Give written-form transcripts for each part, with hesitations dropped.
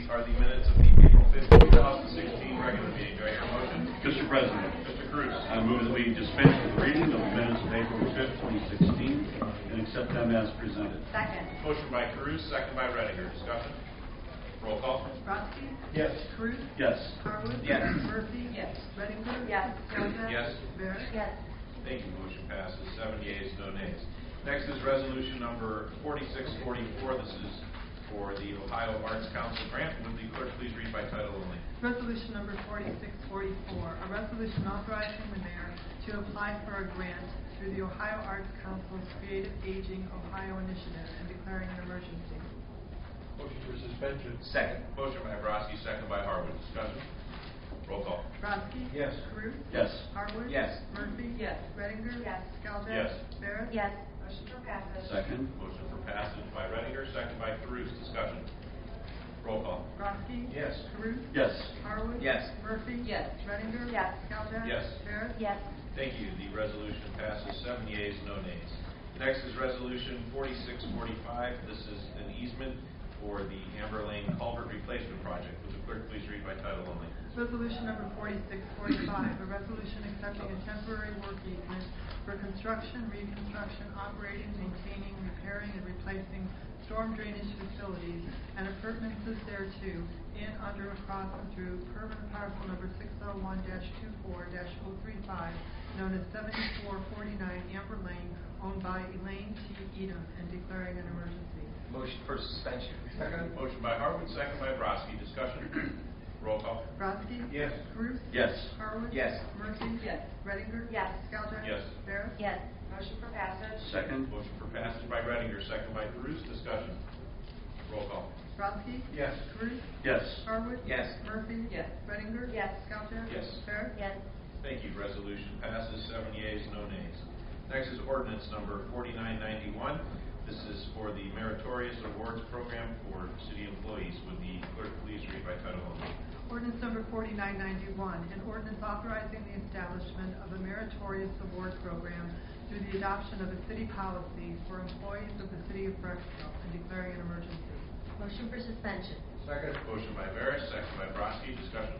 are the minutes of the April 5th, 2016 regular meeting. Do I hear a motion? Mr. President, Mr. Cruz. I move that we dispense with the reading of the minutes of April 5th, 2016, and accept them as presented. Second. Motion by Cruz, second by Redinger. Discussion? Roll call. Brodsky? Yes. Cruz? Yes. Harwood? Yes. Murphy? Yes. Redinger? Yes. Galbraith? Yes. Barrett? Yes. Thank you. Motion passes. 7 yeas, no nays. Next is resolution number 4644. This is for the Ohio Arts Council grant. Would the clerk please read by title only? Resolution number 4644, a resolution authorizing the mayor to apply for a grant through the Ohio Arts Council's Creative Aging Ohio Initiative and declaring an emergency. Motion for suspension. Second. Motion by Brodsky, second by Harwood. Discussion? Roll call. Brodsky? Yes. Cruz? Yes. Harwood? Yes. Murphy? Yes. Redinger? Yes. Galbraith? Yes. Barrett? Yes. Motion for passage. Second. Motion for passage by Redinger, second by Cruz. Discussion? Roll call. Brodsky? Yes. Cruz? Yes. Harwood? Yes. Murphy? Yes. Redinger? Yes. Galbraith? Yes. Barrett? Yes. Thank you. The resolution passes. 7 yeas, no nays. Next is resolution 4645. This is an easement for the Amber Lane Culvert Replacement Project. Would the clerk please read by title only? Resolution number 4645, a resolution accepting a temporary work easement for construction, reconstruction, operating, maintaining, repairing, and replacing storm drainage facilities and appurtenances thereto in, under, across, and through permanent parcel number 601-24-035, known as 7449 Amber Lane, owned by Elaine T. Edom, and declaring an emergency. Motion for suspension. Second. Motion by Harwood, second by Brodsky. Discussion? Roll call. Brodsky? Yes. Cruz? Yes. Harwood? Yes. Murphy? Yes. Redinger? Yes. Galbraith? Yes. Barrett? Yes. Motion for passage. Second. Motion for passage by Redinger, second by Cruz. Discussion? Roll call. Brodsky? Yes. Cruz? Yes. Harwood? Yes. Murphy? Yes. Redinger? Yes. Galbraith? Yes. Barrett? Yes. Thank you. Resolution passes. 7 yeas, no nays. Next is ordinance number 4991. This is for the Meritorious Awards Program for city employees. Would the clerk please read by title only? Ordinance number 4991, an ordinance authorizing the establishment of a meritorious award program through the adoption of a city policy for employees of the city of Brecksville and declaring an emergency. Motion for suspension. Second. Motion by Barris, second by Brodsky. Discussion?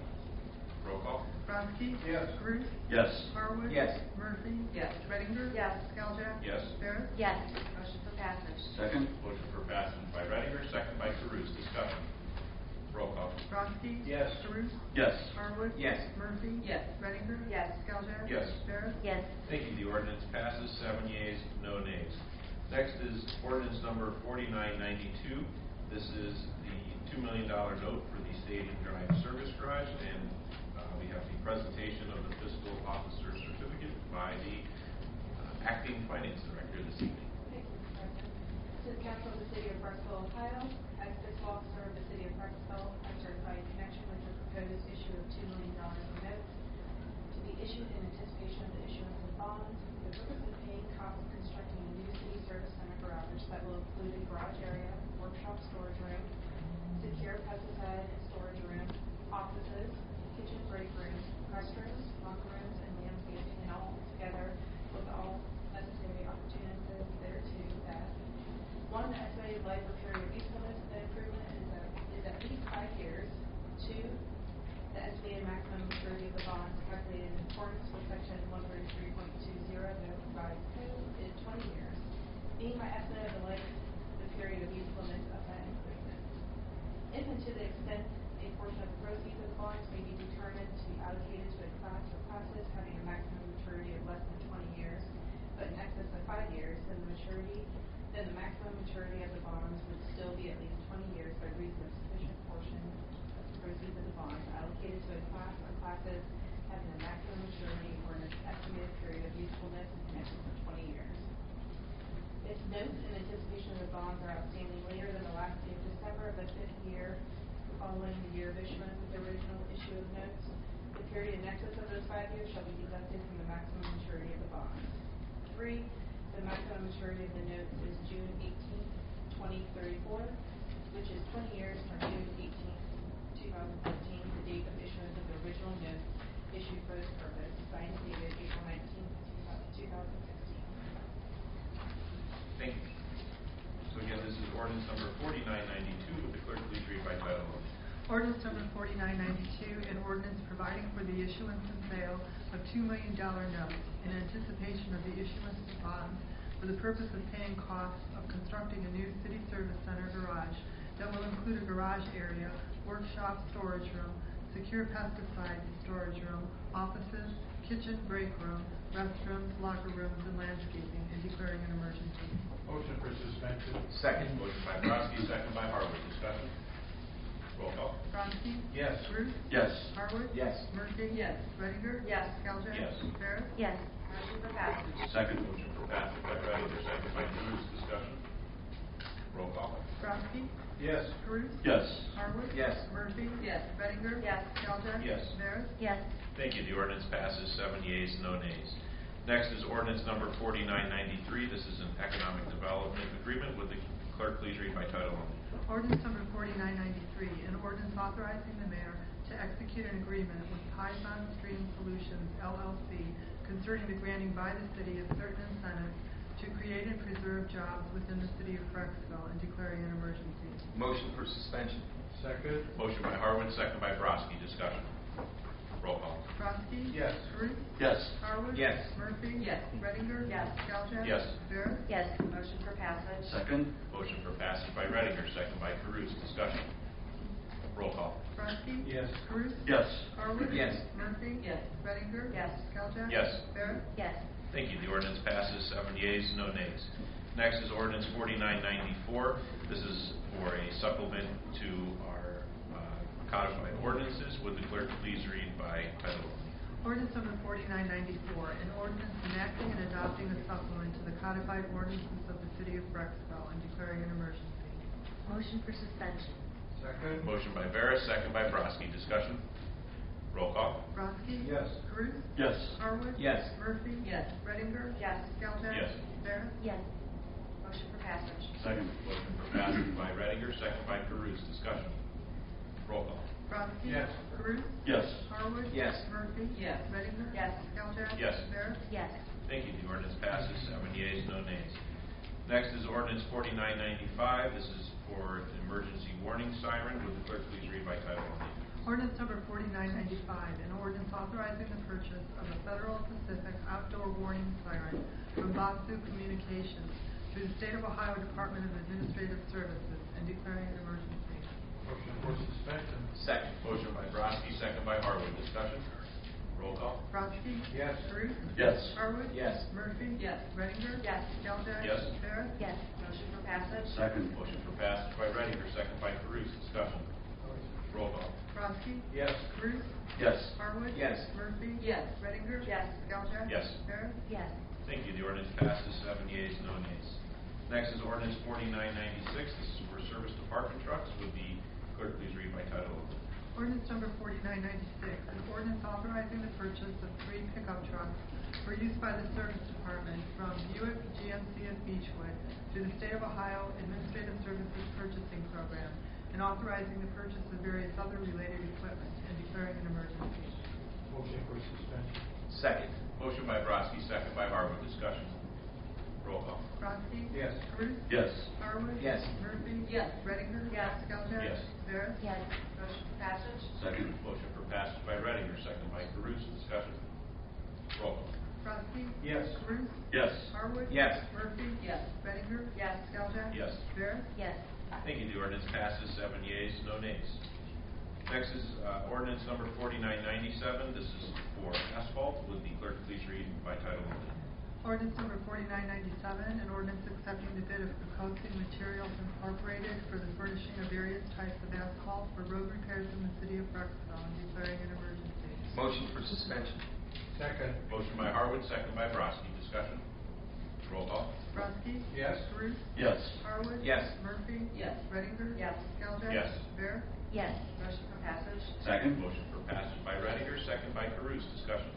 Roll call. Brodsky? Yes. Cruz? Yes. Harwood? Yes. Murphy? Yes. Redinger? Yes. Galbraith? Yes. Barrett? Yes. Motion for passage. Second. Motion for passage by Redinger, second by Cruz. Discussion? Roll call. Brodsky? Yes. Cruz? Yes. Harwood? Yes. Murphy? Yes. Redinger? Yes. Galbraith? Yes. Barrett? Yes. Thank you. The ordinance passes. 7 yeas, no nays. Next is ordinance number 4992. This is the $2 million note for the Stadium Drive Service Garage, and we have the presentation of the fiscal officer certificate by the acting finance director this evening. Thank you, Mr. President. To the Council of the City of Brecksville, Ohio, as fiscal officer of the City of Brecksville, I certify in connection with the proposed issue of $2 million in notes to be issued in anticipation of the issuance of bonds for the purpose of paying costs of constructing a new city service center garage that will include a garage area, workshop storage room, secure pesticide and storage room, offices, kitchen break rooms, restrooms, locker rooms, and landscaping, and all together with all necessary opportunities thereto that one, the estimated life or period of usefulness of the improvement is at least 5 years. 2, the estimated maximum maturity of the bonds calculated in accordance with section 133.20 of the revised code is 20 years, being my estimate of the life, the period of usefulness of that improvement. If and to the extent a portion of the proceeds of the bonds may be determined to be allocated to a class or classes having a maximum maturity of less than 20 years, but in excess of 5 years, then the maximum maturity of the bonds would still be at least 20 years by reason of sufficient portion of the proceeds of the bonds allocated to a class or classes having a maximum maturity or an estimated period of usefulness in excess of 20 years. If notes in anticipation of the bonds are outstanding later than the last day of December of the 5th year following the year of issuance of the original issue of notes, the period in excess of those 5 years shall be deducted from the maximum maturity of the bonds. 3, the maximum maturity of the notes is June 18th, 2034, which is 20 years from June 18th, 2015, the date of issuance of the original notes issued for this purpose, signed and dated April 19th, 2016. Thank you. So again, this is ordinance number 4992. Would the clerk please read by title only? Ordinance number 4992, an ordinance providing for the issuance and sale of $2 million notes in anticipation of the issuance of bonds for the purpose of paying costs of constructing a new city service center garage that will include a garage area, workshop storage room, secure pesticide storage room, offices, kitchen break room, restrooms, locker rooms, and landscaping, and declaring an emergency. Motion for suspension. Second. Motion by Brodsky, second by Harwood. Discussion. Roll call. Brodsky? Yes. Ruth? Yes. Harwood? Yes. Murphy? Yes. Redinger? Yes. Skowjak? Yes. Barrett? Yes. Motion for passage. Second. Motion for passage by Redinger, second by Cruz. Discussion. Roll call. Brodsky? Yes. Ruth? Yes. Harwood? Yes. Murphy? Yes. Redinger? Yes. Skowjak? Yes. Barrett? Yes. Thank you. The ordinance passes 7 yeas, no nays. Next is ordinance number 4993. This is an economic development agreement. Would the clerk please read by title only? Ordinance number 4993, an ordinance authorizing the mayor to execute an agreement with Python Stream Solutions LLC concerning the granting by the city of certain incentives to create and preserve jobs within the city of Brecksville and declaring an emergency. Motion for suspension. Second. Motion by Harwood, second by Brodsky. Discussion. Roll call. Brodsky? Yes. Ruth? Yes. Harwood? Yes. Murphy? Yes. Redinger? Yes. Skowjak? Yes. Barrett? Yes. Motion for passage. Second. Motion for passage by Redinger, second by Cruz. Discussion. Roll call. Brodsky? Yes. Ruth? Yes. Harwood? Yes. Murphy? Yes. Redinger? Yes. Skowjak? Yes. Barrett? Yes. Thank you. The ordinance passes 7 yeas, no nays. Next is ordinance 4994. This is for a supplement to our codified ordinances. Would the clerk please read by title only? Ordinance number 4994, an ordinance enacting and adopting a supplement to the codified ordinances of the city of Brecksville and declaring an emergency. Motion for suspension. Second. Motion by Veras, second by Brodsky. Discussion. Roll call. Brodsky? Yes. Ruth? Yes. Harwood? Yes. Murphy? Yes. Redinger? Yes. Skowjak? Yes. Barrett? Yes. Motion for passage. Second. Motion for passage by Redinger, second by Cruz. Discussion. Roll call. Brodsky? Yes. Ruth? Yes. Harwood? Yes. Murphy? Yes. Redinger? Yes. Skowjak? Yes. Barrett? Yes. Thank you. The ordinance passes 7 yeas, no nays. Next is ordinance 4995. This is for an emergency warning siren. Would the clerk please read by title only? Ordinance number 4995, an ordinance authorizing the purchase of a Federal Pacific outdoor warning siren from Boxu Communications through the State of Ohio Department of Administrative Services and declaring an emergency. Motion for suspension. Second. Motion by Brodsky, second by Harwood. Discussion. Roll call. Brodsky? Yes. Ruth? Yes. Harwood? Yes. Murphy? Yes. Redinger? Yes. Skowjak? Yes. Barrett? Yes. Motion for passage. Second. Motion for passage by Redinger, second by Cruz. Discussion. Roll call. Brodsky? Yes. Ruth? Yes. Harwood? Yes. Murphy? Yes. Redinger? Yes. Skowjak? Yes. Barrett? Yes. Thank you. The ordinance passes 7 yeas, no nays. Next is ordinance 4996. This is for service department trucks. Would the clerk please read by title only? Ordinance number 4996, an ordinance authorizing the purchase of 3 pickup trucks for use by the Service Department from Buick GMC of Beechwood through the State of Ohio Administrative Services Purchasing Program and authorizing the purchase of various other related equipment and declaring an emergency. Motion for suspension. Second. Motion by Brodsky, second by Harwood. Discussion. Roll call. Brodsky? Yes. Ruth? Yes. Harwood? Yes. Murphy? Yes. Redinger? Yes. Skowjak? Yes. Barrett? Yes. Motion for passage. Second. Motion for passage by Redinger, second by Cruz. Discussion. Roll call. Brodsky? Yes. Ruth? Yes. Harwood? Yes. Murphy? Yes. Redinger? Yes. Skowjak? Yes. Barrett? Yes. Thank you. The ordinance passes 7 yeas, no nays. Next is ordinance number 4997. This is for asphalt. Would the clerk please read by title only? Ordinance number 4997, an ordinance accepting the bid of Proposing Materials Incorporated for the furnishing of various types of asphalt for road repairs in the city of Brecksville and declaring an emergency. Motion for suspension. Second. Motion by Harwood, second by Brodsky. Discussion. Roll call. Brodsky? Yes. Ruth? Yes. Harwood? Yes. Murphy? Yes. Redinger? Yes. Skowjak? Yes. Barrett? Yes. Motion for passage. Second. Motion for passage by Redinger, second by Cruz. Discussion.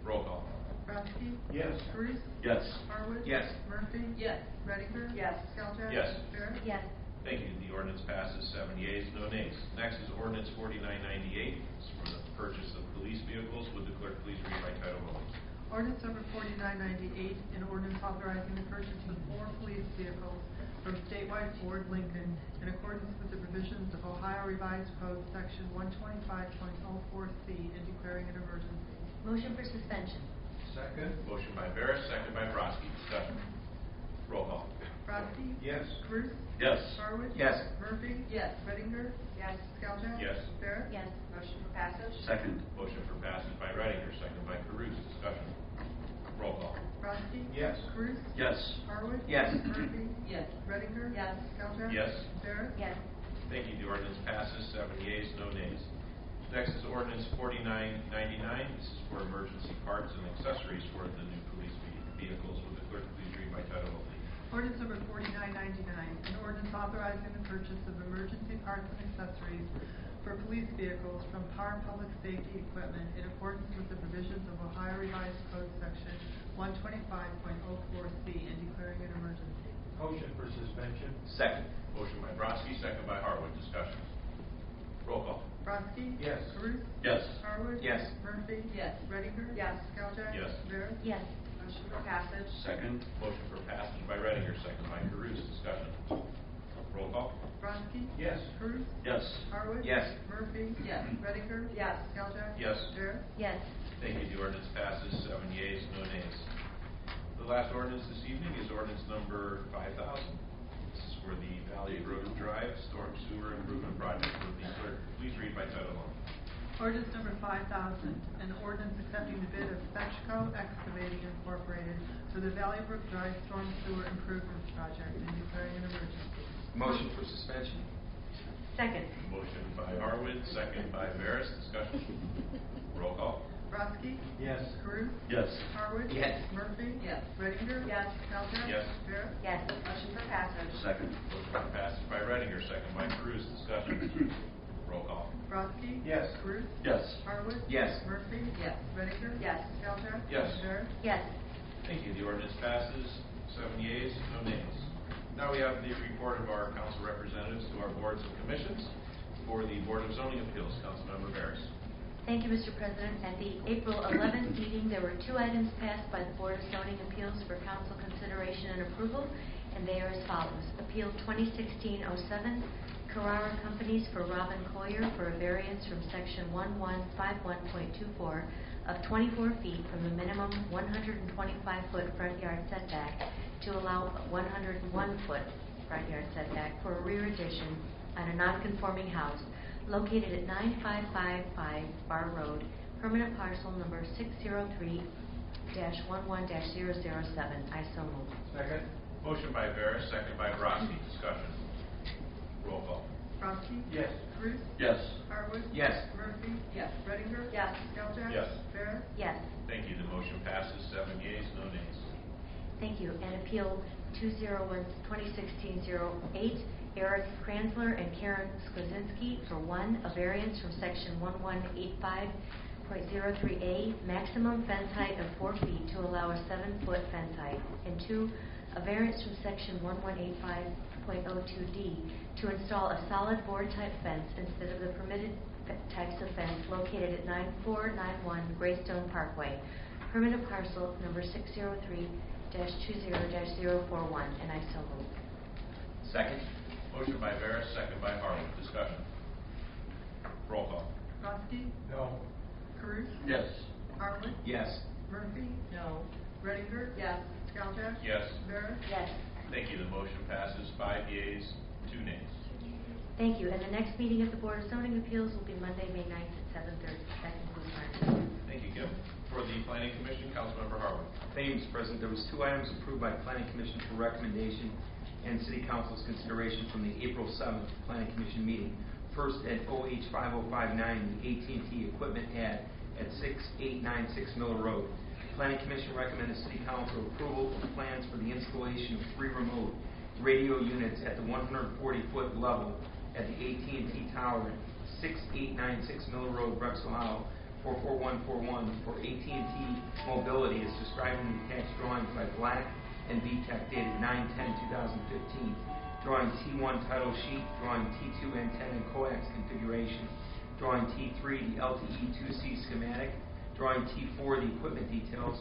Roll call. Brodsky? Yes. Ruth? Yes. Harwood? Yes. Murphy? Yes. Redinger? Yes. Skowjak? Yes. Barrett? Yes. Thank you. The ordinance passes 7 yeas, no nays. Next is ordinance 4998. It's for the purchase of police vehicles. Would the clerk please read by title only? Ordinance number 4998, an ordinance authorizing the purchase of 4 police vehicles from statewide Ford Lincoln in accordance with the provisions of Ohio Revised Code Section 125.04C and declaring an emergency. Motion for suspension. Second. Motion by Barris, second by Broski. Discussion. Roll call. Brodsky? Yes. Cruz? Yes. Harwood? Yes. Murphy? Yes. Reitinger? Yes. Skowjak? Yes. Barrett? Yes. Motion for passage. Second. Motion for passage by Reitinger, second by Caruso. Discussion. Roll call. Brodsky? Yes. Cruz? Yes. Harwood? Yes. Murphy? Yes. Reitinger? Yes. Skowjak? Yes. Barrett? Yes. Thank you. The ordinance passes, 7 yeas, no nays. Next is ordinance 4999. This is for emergency parts and accessories for the new police vehicles. Will the clerk please read by title only? Ordinance number 4999, an ordinance authorizing the purchase of emergency parts and accessories for police vehicles from Par Public Safety Equipment in accordance with the provisions of Ohio Revised Code Section 125.04C and declaring an emergency. Motion for suspension. Second. Motion by Broski, second by Harwood. Discussion. Roll call. Brodsky? Yes. Cruz? Yes. Harwood? Yes. Murphy? Yes. Reitinger? Yes. Skowjak? Yes. Barrett? Yes. Motion for passage. Second. Motion for passage by Reitinger, second by Caruso. Discussion. Roll call. Brodsky? Yes. Cruz? Yes. Harwood? Yes. Murphy? Yes. Reitinger? Yes. Skowjak? Yes. Barrett? Yes. Thank you. The ordinance passes, 7 yeas, no nays. The last ordinance this evening is ordinance number 5000. This is for the Valley Grove Drive Storm Sewer Improvement Project. Will the clerk please read by title only? Ordinance number 5000, an ordinance accepting the bid of Fetchco Excavating Incorporated for the Valley Brook Drive Storm Sewer Improvements Project and declaring an emergency. Motion for suspension. Second. Motion by Harwood, second by Barris. Discussion. Roll call. Brodsky? Yes. Cruz? Yes. Harwood? Yes. Murphy? Yes. Reitinger? Yes. Skowjak? Yes. Barrett? Yes. Motion for passage. Second. Motion for passage by Reitinger, second by Cruz. Discussion. Roll call. Brodsky? Yes. Cruz? Yes. Harwood? Yes. Murphy? Yes. Reitinger? Yes. Skowjak? Yes. Barrett? Yes. Thank you. The ordinance passes, 7 yeas, no nays. Now we have the report of our council representatives to our boards and commissions. For the Board of Zoning Appeals, Councilmember Barris. Thank you, Mr. President. At the April 11th meeting, there were 2 items passed by the Board of Zoning Appeals for council consideration and approval, and they are as follows. Appeal 2016-07, Carrara Companies for Robin Collier for a variance from Section 1151.24 of 24 feet from the minimum 125-foot front yard setback to allow 101-foot front yard setback for a rear addition on a non-conforming house located at 9555 Bar Road, permanent parcel number 603-11-007. I so move. Second. Motion by Barris, second by Broski. Discussion. Roll call. Brodsky? Yes. Cruz? Yes. Harwood? Yes. Murphy? Yes. Reitinger? Yes. Skowjak? Yes. Barrett? Yes. Thank you. The motion passes, 7 yeas, no nays. Thank you. And Appeal 2016-08, Eric Kranzler and Karen Skozinski for 1, a variance from Section 1185.03A, maximum fence height of 4 feet to allow a 7-foot fence height, and 2, a variance from Section 1185.02D to install a solid board type fence instead of the permitted types of fence located at 9491 Greystone Parkway, permanent parcel number 603-20-041, and I so move. Second. Motion by Barris, second by Harwood. Discussion. Roll call. Brodsky? No. Cruz? Yes. Harwood? Yes. Murphy? No. Reitinger? Yes. Skowjak? Yes. Barrett? Yes. Thank you. The motion passes, 5 yeas, 2 nays. Thank you. And the next meeting of the Board of Zoning Appeals will be Monday, May 9th at 7:30. That concludes my report. Thank you, Kim. For the Planning Commission, Councilmember Harwood. Thank you, Mr. President. There was 2 items approved by the Planning Commission for recommendation and City Council's consideration from the April 7th Planning Commission meeting. First, at OH 5059, the AT&T equipment ad at 6896 Miller Road. The Planning Commission recommended City Council approval of plans for the installation of 3 remote radio units at the 140-foot level at the AT&T Tower at 6896 Miller Road, Brecksville, Ohio, 44141 for AT&T Mobility as described in the attached drawings by Black and VTech dated 9/10/2015. Drawing T1 title sheet, drawing T2 antenna and coax configuration, drawing T3 the LTE 2C schematic, drawing T4 the equipment details,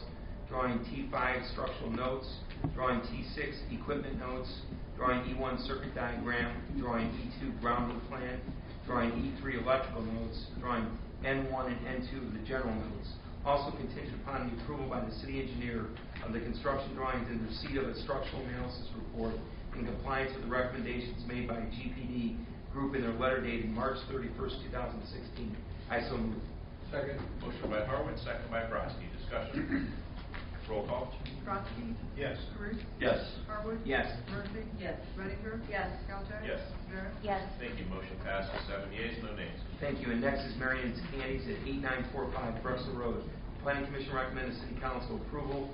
Drawing T5 structural notes, drawing T6 equipment notes, drawing E1 circuit diagram, drawing E2 grounding plan, drawing E3 electrical notes, drawing N1 and N2 of the general notes. Also contingent upon the approval by the city engineer of the construction drawings and receipt of a structural analysis report in compliance with the recommendations made by GPD Group in their letter dated March 31st, 2016. I so move. Second. Motion by Harwood, second by Brodsky. Discussion. Roll call. Brodsky? Yes. Karuth? Yes. Harwood? Yes. Murphy? Yes. Reddinger? Yes. Skelchak? Yes. Barrett? Yes. Thank you. Motion passes 7 yeas, no nays. Thank you. And next is Marion's Candies at 8945 Brecksville Road. Planning Commission recommends City Council approval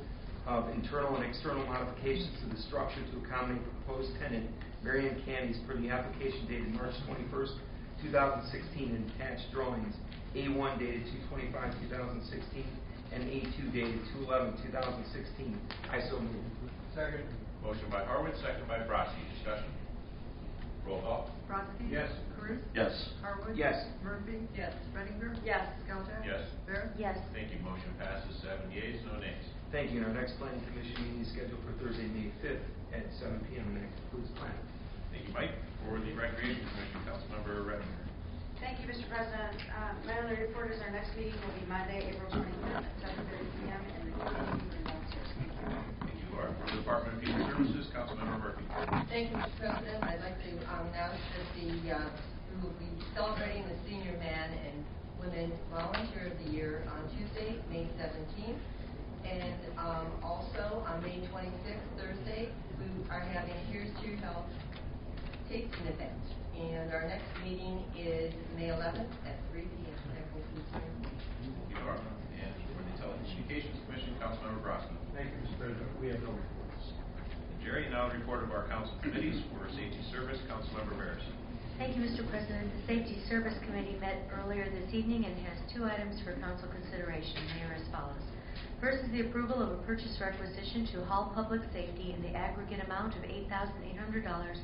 of internal and external modifications to the structure to accommodate proposed tenant Marion Candies per the application dated March 21st, 2016, and attached drawings A1 dated 2/25/2016 and A2 dated 2/11/2016. I so move. Second. Motion by Harwood, second by Brodsky. Discussion. Roll call. Brodsky? Yes. Karuth? Yes. Harwood? Yes. Murphy? Yes. Reddinger? Yes. Skelchak? Yes. Barrett? Yes. Thank you. Motion passes 7 yeas, no nays. Thank you. And our next Planning Commission meeting is scheduled for Thursday, May 5th at 7 p.m. And that concludes planning. Thank you, Mike. For the Recreation Commission, Councilmember Reddinger. Thank you, Mr. President. My only report is our next meeting will be Monday, April 25th at 7:30 p.m. in the community room downstairs. Thank you. Thank you, Laura. For the Department of Human Services, Councilmember Murphy. Thank you, Mr. President. I'd like to announce that we will be celebrating the Senior Man and Women Volunteer of the Year on Tuesday, May 17th. And also on May 26th, Thursday, we are having Here's to Your Health tasting event. And our next meeting is May 11th at 3 p.m. That concludes my report. Thank you, Laura. And for the Telecommunications Commission, Councilmember Brodsky. Thank you, Mr. President. We have no reports. Jerry, now the report of our council committees. For Safety Service, Councilmember Barris. Thank you, Mr. President. The Safety Service Committee met earlier this evening and has 2 items for council consideration. They are as follows. First is the approval of a purchase requisition to Hall Public Safety in the aggregate amount of $8,800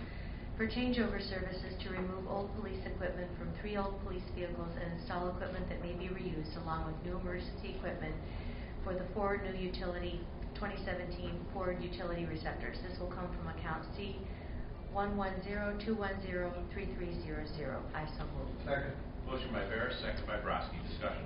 for changeover services to remove old police equipment from 3 old police vehicles and install equipment that may be reused along with new emergency equipment for the 4 new 2017 Ford utility receptors. This will come from account C1102103300. I so move. Second. Motion by Barris, second by Brodsky. Discussion.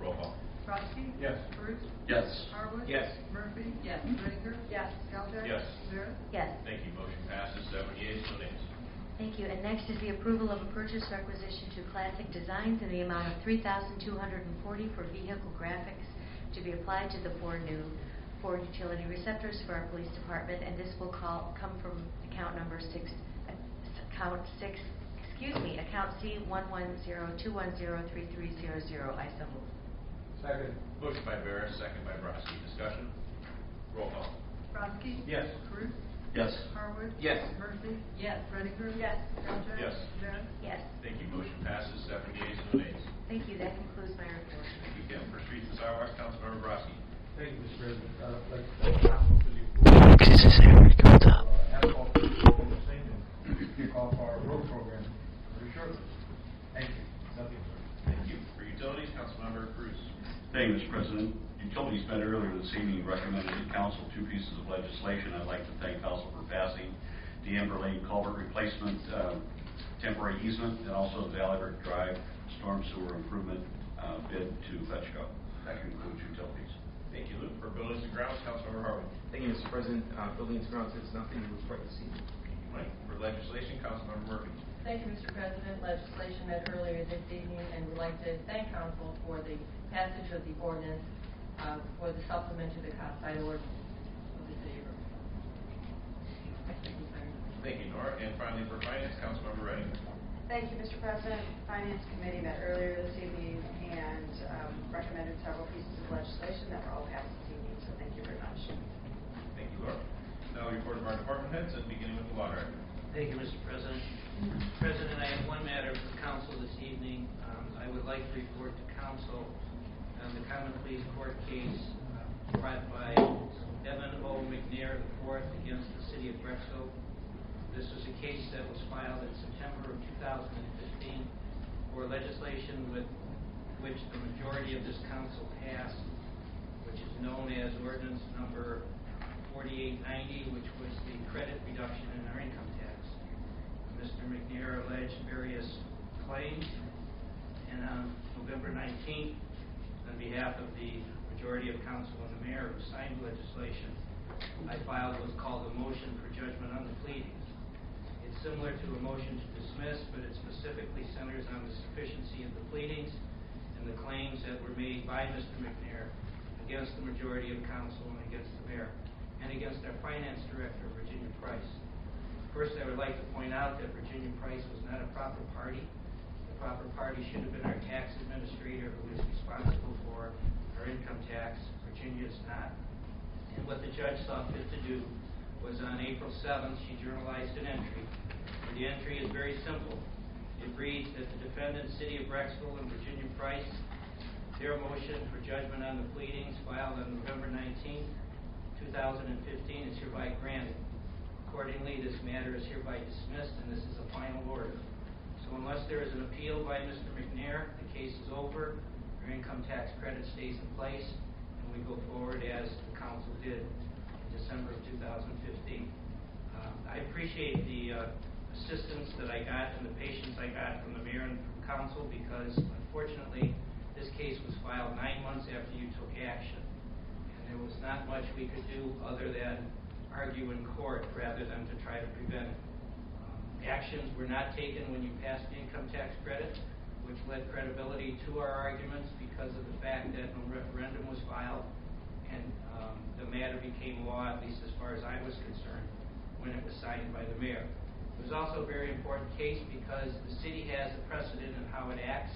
Roll call. Brodsky? Yes. Karuth? Yes. Harwood? Yes. Murphy? Yes. Reddinger? Yes. Skelchak? Yes. Barrett? Yes. Thank you. Motion passes 7 yeas, no nays. Thank you. And next is the approval of a purchase requisition to Classic Designs in the amount of $3,240 for vehicle graphics to be applied to the 4 new Ford utility receptors for our police department, and this will come from account number account C1102103300. I so move. Second. Motion by Barris, second by Brodsky. Discussion. Roll call. Brodsky? Yes. Karuth? Yes. Harwood? Yes. Murphy? Yes. Reddinger? Yes. Skelchak? Yes. Barrett? Yes. Thank you. Motion passes 7 yeas, no nays. Thank you. That concludes my report. Thank you, Kim. For Streets and Sidewalks, Councilmember Brodsky. Thank you, Mr. President. Let's thank council for the approval. Asphalt focusing and kick off our road program very shortly. Thank you. Nothing further. Thank you. For Utilities, Councilmember Cruz. Thank you, Mr. President. Utilities met earlier this evening recommended to council 2 pieces of legislation. I'd like to thank council for passing the Amber Lane culvert replacement temporary easement and also the Valley Brick Drive storm sewer improvement bid to Fetchco. That concludes utilities. Thank you, Luke. For Buildings and Grounds, Councilmember Harwood. Thank you, Mr. President. Buildings and Grounds has nothing to report this evening. Thank you, Mike. For Legislation, Councilmember Murphy. Thank you, Mr. President. Legislation met earlier this evening, and would like to thank council for the passage of the ordinance for the supplement to the codified ordinance of the city of Brecksville. Thank you, Nora. And finally, for Finance, Councilmember Reddinger. Thank you, Mr. President. Finance Committee met earlier this evening and recommended several pieces of legislation that were all passed this evening, so thank you very much. Thank you, Laura. Now the report of our department heads, and beginning with the law director. Thank you, Mr. President. Mr. President, I have one matter for council this evening. I would like to report to council on the Common Pleas Court case brought by Evan O. McNair IV against the city of Brecksville. This was a case that was filed in September of 2015 for legislation with which the majority of this council passed, which is known as ordinance number 4890, which was the credit reduction in our income tax. Mr. McNair alleged various claims, and on November 19th, on behalf of the majority of council and the mayor who signed legislation, I filed what's called a motion for judgment on the pleadings. It's similar to a motion to dismiss, but it specifically centers on the sufficiency of the pleadings and the claims that were made by Mr. McNair against the majority of council and against the mayor, and against our finance director, Virginia Price. First, I would like to point out that Virginia Price was not a proper party. The proper party should have been our tax administrator, who is responsible for our income tax. Virginia is not. And what the judge saw fit to do was on April 7th, she journalized an entry. And the entry is very simple. It reads that the defendants, City of Brecksville and Virginia Price, their motion for judgment on the pleadings filed on November 19th, 2015 is hereby granted. Accordingly, this matter is hereby dismissed, and this is a final order. So unless there is an appeal by Mr. McNair, the case is over, your income tax credit stays in place, and we go forward as the council did in December of 2015. I appreciate the assistance that I got and the patience I got from the mayor and from council, because unfortunately this case was filed 9 months after you took action, and there was not much we could do other than argue in court rather than to try to prevent it. Actions were not taken when you passed the income tax credit, which led credibility to our arguments because of the fact that no referendum was filed, and the matter became law, at least as far as I was concerned, when it was signed by the mayor. It was also a very important case because the city has a precedent in how it acts.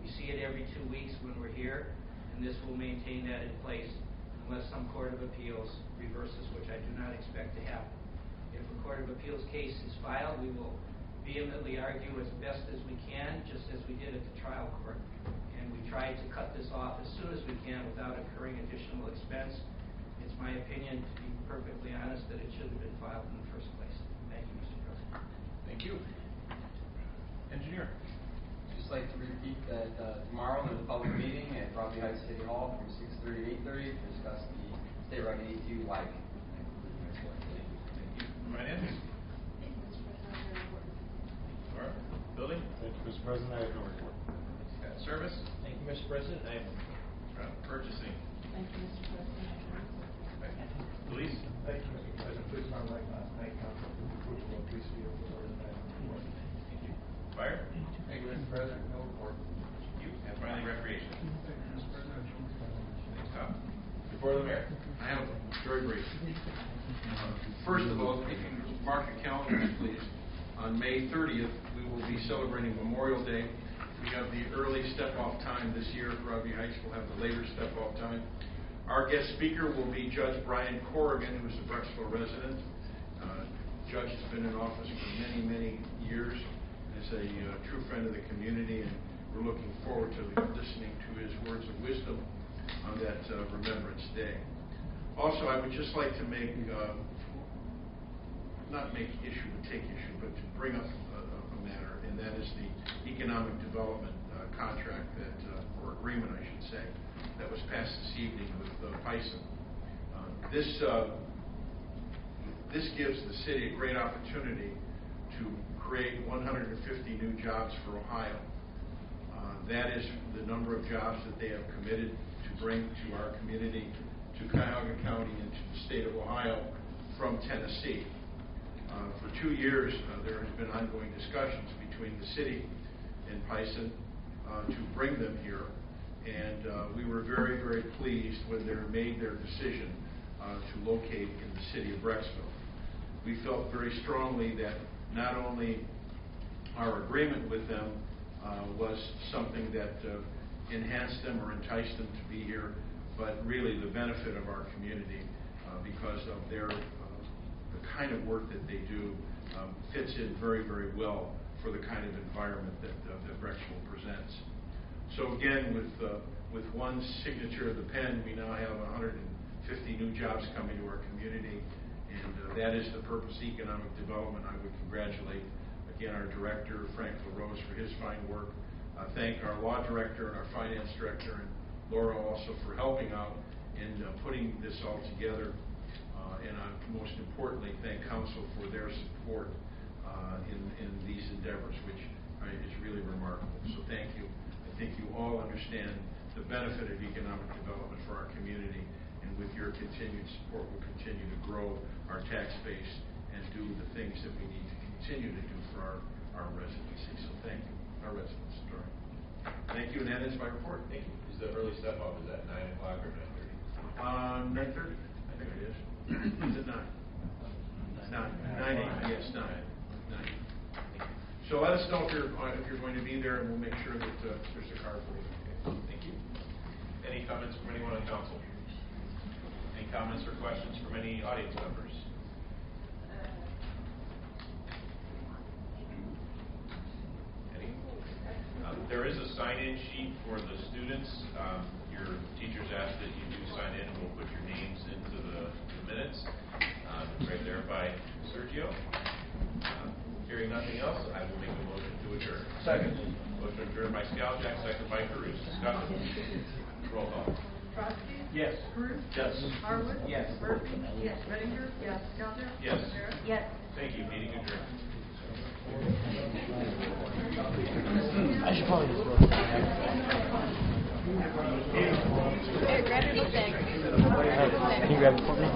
We see it every 2 weeks when we're here, and this will maintain that in place unless some court of appeals reverses, which I do not expect to happen. If a court of appeals case is filed, we will vehemently argue as best as we can, just as we did at the trial court. And we tried to cut this off as soon as we can without incurring additional expense. It's my opinion, to be perfectly honest, that it should have been filed in the first place. Thank you, Mr. President. Thank you. Engineer. Just like to repeat that tomorrow there's a public meeting at Robbie Heights City Hall from 6:30 to 8:30 to discuss the state route 82 widening. Finance? Laura? Building? Thank you, Mr. President. I have no report. Scott, Service? Thank you, Mr. President. I have Purchasing? Thank you, Mr. President. Police? Thank you, Mr. President. Please, I would like to thank council for the approval of police vehicles ordered by the Thank you. Fire? Thank you, Mr. President. No report. Thank you. And finally, Recreation? Thank you, Mr. President. Thanks, Tom. Report of the mayor. I have very brief. First of all, if you can mark your calendars, please. On May 30th, we will be celebrating Memorial Day. We have the early step-off time this year. Robbie Heights will have the later step-off time. Our guest speaker will be Judge Brian Corrigan, who is a Brecksville resident. Judge has been in office for many, many years. Is a true friend of the community, and we're looking forward to listening to his words of wisdom on that Remembrance Day. Also, I would just like to make, not make issue, but take issue, but to bring up a matter, and that is the economic development contract that, or agreement, I should say, that was passed this evening with Pison. This gives the city a great opportunity to create 150 new jobs for Ohio. That is the number of jobs that they have committed to bring to our community, to Cuyahoga County, and to the state of Ohio from Tennessee. For 2 years, there has been ongoing discussions between the city and Pison to bring them here, and we were very, very pleased when they made their decision to locate in the city of Brecksville. We felt very strongly that not only our agreement with them was something that enhanced them or enticed them to be here, but really the benefit of our community because of their the kind of work that they do fits in very, very well for the kind of environment that Brecksville presents. So again, with one signature of the pen, we now have 150 new jobs coming to our community, and that is the purpose of economic development. I would congratulate again our director, Frank LaRose, for his fine work. Thank our law director and our finance director, and Laura also for helping out, in putting this all together. And most importantly, thank council for their support in these endeavors, which is really remarkable. So thank you. I think you all understand the benefit of economic development for our community, and with your continued support, we'll continue to grow our tax base and do the things that we need to continue to do for our residency. So thank you, our residents. Sorry. Thank you, and that ends my report. Thank you. Is the early step up, is that 9 o'clock or 9:30? 9:30, I think it is. Is it 9? 9, yes, 9. So let us know if you're going to be there, and we'll make sure that there's a car for you. Okay, thank you. Any comments from anyone on council? Any comments or questions from any audience members? Any? There is a sign-in sheet for the students. Your teachers asked that you do sign in, and we'll put your names into the minutes. It's right there by Sergio. Hearing nothing else, I will make a motion to adjourn. Second. Motion adjourned by Scaljak, second by Caruso. Discussion. Roll call. Trotsky? Yes. Cruz? Yes. Harwood? Yes. Murphy? Yes. Reitinger? Yes. Skelter? Yes. Rivera? Yes. Thank you. Meeting adjourned. I should probably just go. Here, grab anything. Can you grab it for me?